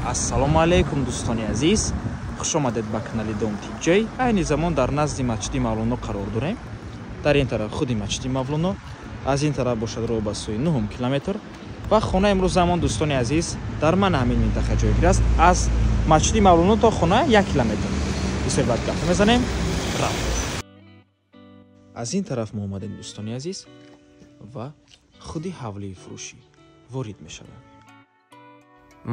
Ассалому алейкум дӯстони азиз, хуш омадед ба канали Dom TJ. Айни замон дар назди масҷиди Мавлоно қарор дорем. Дар ин тараф худи масҷиди Мавлоно, аз ин тараф бошад роҳ ба сӯи 9 километр ва хона имрӯз замон дӯстони азиз дар ман ҳамин минтақа ҷойгир аст. Аз масҷиди Мавлоно то хона 1 километр. Бисёр бад гап мезанем. Аз ин тараф мо омадем дӯстони азиз ва худи ҳавлии фурӯшӣ ворид мешавем.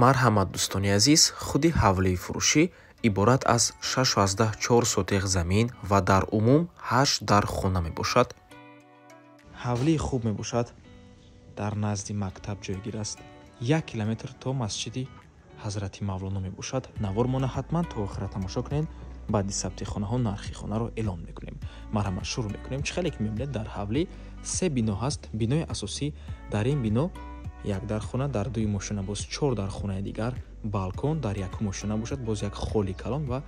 Марҳамат дӯстони азиз, худи ҳавлии фурӯшӣ иборат аз 6,4 сотиқ замин ва дар умум 8 дар хона мебошад. ҳавлии хуб мебошад, дар назди мактаб ҷойгир аст. 1 километр то масҷиди ҳазрати Мавлоно мебошад. Навор мона ҳатман то охира тамошо кунед. баъди сабти хонаҳо нархи хонаро эълон мекунем. Марҳамат, шурӯъ мекунем. Чӣ хеле ки мебинед, дар ҳавлӣ 3 бино ҳаст. Бинои асосӣ, дар ин бино 1 дархона, дар дуи мошина боз 4 дархонаи дигар, балкон, дар якум мошина бошад боз як холи калон ва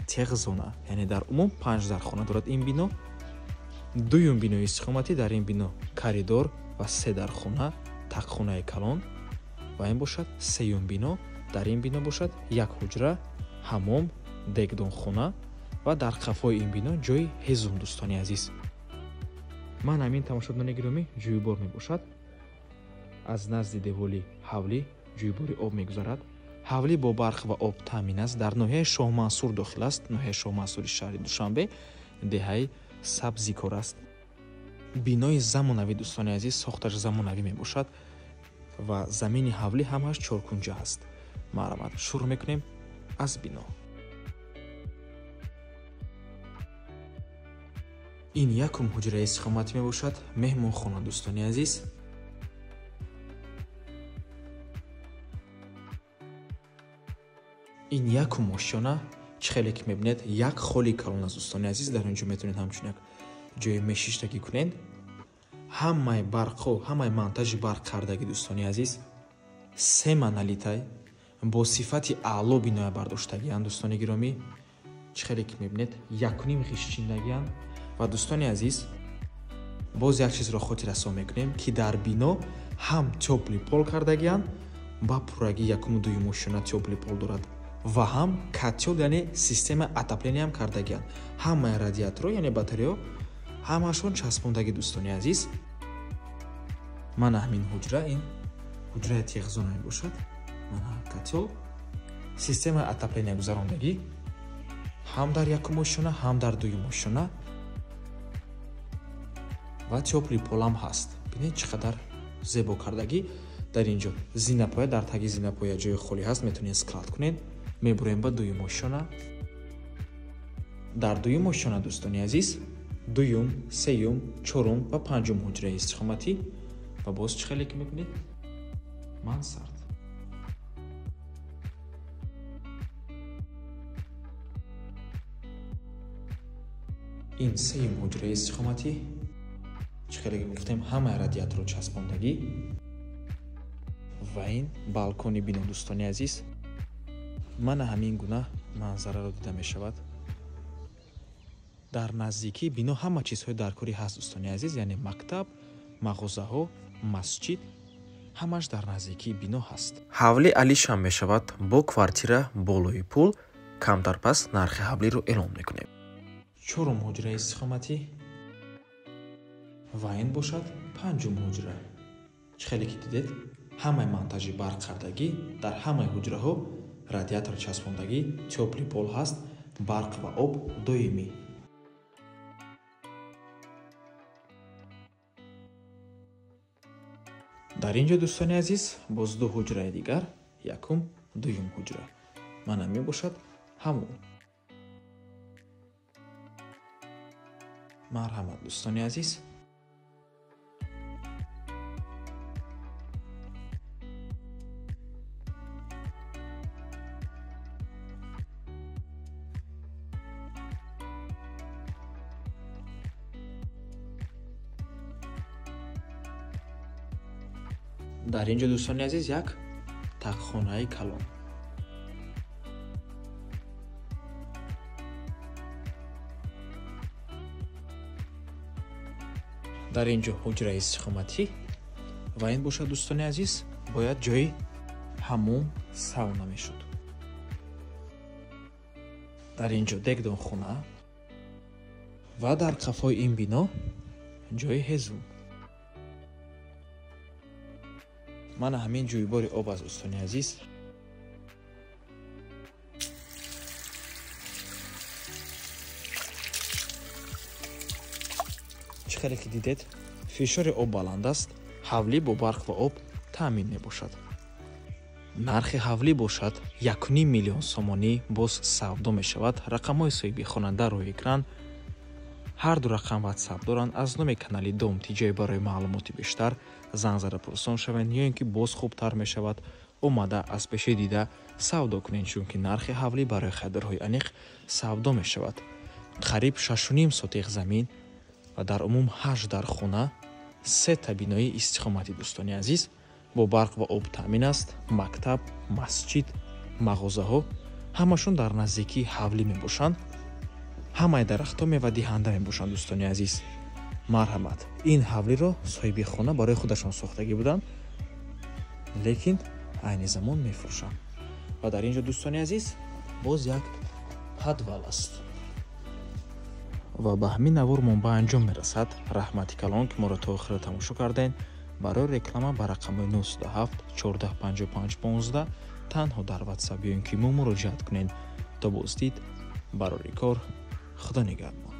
теғзона, яъне дар умум 5 дархона дорад ин бино. Дуюм бинои истиқоматӣ, дар ин бино коридор ва 3 дархона, тақхонаи калон ва ин бошад сеюм бино. Дар ин бино бошад як ҳуҷра, ҳаммом, дегдонхона ва дар қафои ин бино ҷои ҳезум дӯстони азиз. Ман ҳамин тамошобинони гиромӣ ҷӯйбор мебошад. Аз назди деволи ҳавлӣ ҷӯйбори об мегузарад. ҳавлӣ бо барқ ва об таъмин аст. Дар ноҳияи Шоҳмансур дохил аст. ноҳияи Шоҳмансури шаҳри Душанбе деҳаи Сабзикор аст. бинои замонавӣ дӯстони азиз, сохташ замонавӣ мебошад ва замини ҳавлӣ ҳамааш чоркунҷа аст. Марҳамат, шурӯъ мекунем аз бино. ин якум ҳуҷраи истиқоматӣ мебошад, меҳмонхона дӯстони азиз. ин якум ошёна, чӣ хеле ки мебинед, як холи калон аст дӯстони азиз. Дар инҷо метавонед ҳамчун як ҷои мешиштагӣ кунед. ҳамаи барқҳо, ҳамаи монтажи барқ кардагӣ дӯстони азиз 3 монолитай бо сифати аъло биноя бардоштагианд дӯстони гиромӣ. чӣ хеле ки мебинед, 1.5 ғишт чиндагианд ва дӯстони азиз, боз як чизро хотир расо мекунем ки дар бино ҳам тёплый пол кардагианд, ба пурраги якуму дуюм ошёна тёплый пол дорад ва ҳам катёл, яъне системаи отоплениям кардагианд. ҳамаи радиаторҳо, яъне батареё, ҳамаашон часпондагӣ дӯстони азиз. мана ҳамин ҳуҷра, ин ҳуҷраи теғзона мебошад. мана катёл, системаи отопления гузарондагӣ ҳам дар якум ошёна, ҳам дар дуюм ошёна ва тёплый полам ҳаст. бинед чӣ қадар зебо кардагӣ. дар инҷо зинапоя, дар таги зинапоя ҷои холи ҳаст, метавонед склад кунед. мебурем ба дуюм ошёна. дар дуюм ошёна дӯстони азиз, дуюм, сеюм, чорум ва панҷум ҳуҷраи истиқоматӣ ва боз чӣ хеле ки мебинед, мансард. ин сеюм ҳуҷраи истиқоматӣ, чӣ хеле ки гуфтем, ҳамаи радиаторҳо часпондагӣ ва ин балкони бино дӯстони азиз. мана ҳамин гуна манзараро дида мешавад. дар наздикии бино ҳама чизҳои даркорӣ ҳаст дӯстони азиз, яъне мактаб, мағозаҳо, масҷид, ҳамаш дар наздикии бино ҳаст. ҳавли алишам мешавад бо квартира болои пул. камтар пас нархи ҳавлиро эълон мекунем. чорум ҳуҷраи истиқоматӣ ва ин бошад панҷум ҳуҷра. чӣ хеле ки дидед, ҳамаи монтажи барқ кардагӣ, дар ҳамаи ҳуҷраҳо радиатор часпондагӣ, тёплый пол ҳаст, барқ ва об доимӣ. дар инҷо дӯстони азиз, боз 2 ҳуҷраи дигар, якум, дуюм ҳуҷра. мана мебошад ҳамон. марҳамат дӯстони азиз. дар инҷо дӯстони азиз, як тақхонаи калон. дар инҷо ҳуҷраи истиқоматӣ ва ин бошад дӯстони азиз, бояд ҷои ҳаммом сауна мешуд. дар инҷо дегдонхона ва дар қафои ин бино ҷои ҳезум. мана ҳамин ҷӯйбори об аст дӯстони азиз. чӣ хеле ки дидед фишори об баланд аст, ҳавлӣ бо барқ ва об таъмин мебошад. нархи ҳавлӣ бошад 1.5 миллион сомонӣ боз савдо мешавад. рақамҳои соҳиби хонандаро экран ҳар ду рақам ватсап доранд. аз номи канали дом тиҷое барои маълумоти бештар занг зада пурсон шавед, ё ин ки боз хубтар мешавад омада аз пеши дида савдо кунед, чунки нархи ҳавлӣ барои харидорҳои аниқ савдо мешавад. қариб 6.5 сотиқ замин ва дар умум 8 дар хона, 3 табинои истиқомати дӯстони азиз бо барқ ва об таъмин аст. мактаб, масҷид, мағозаҳо ҳамашон дар наздикии ҳавлӣ мебошанд. ҳамаи дарахтҳо мевадиҳанда мебошанд дӯстони азиз. марҳамат, ин ҳавлиро соҳиби хона барои худашон сохтагӣ буданд, лекин айни замон мефурӯшанд. ва дар инҷо дӯстони азиз боз як подвал аст ва ба ҳамин навормон ба анҷом мерасад. раҳмати калон ки моро то охира тамошо кардем. барои реклама ба рақамҳои 097 1455 15 танҳо дар ватсап ё ин ки мо муроҷиат кунед. то боздид барори кор. худо нигаҳбон.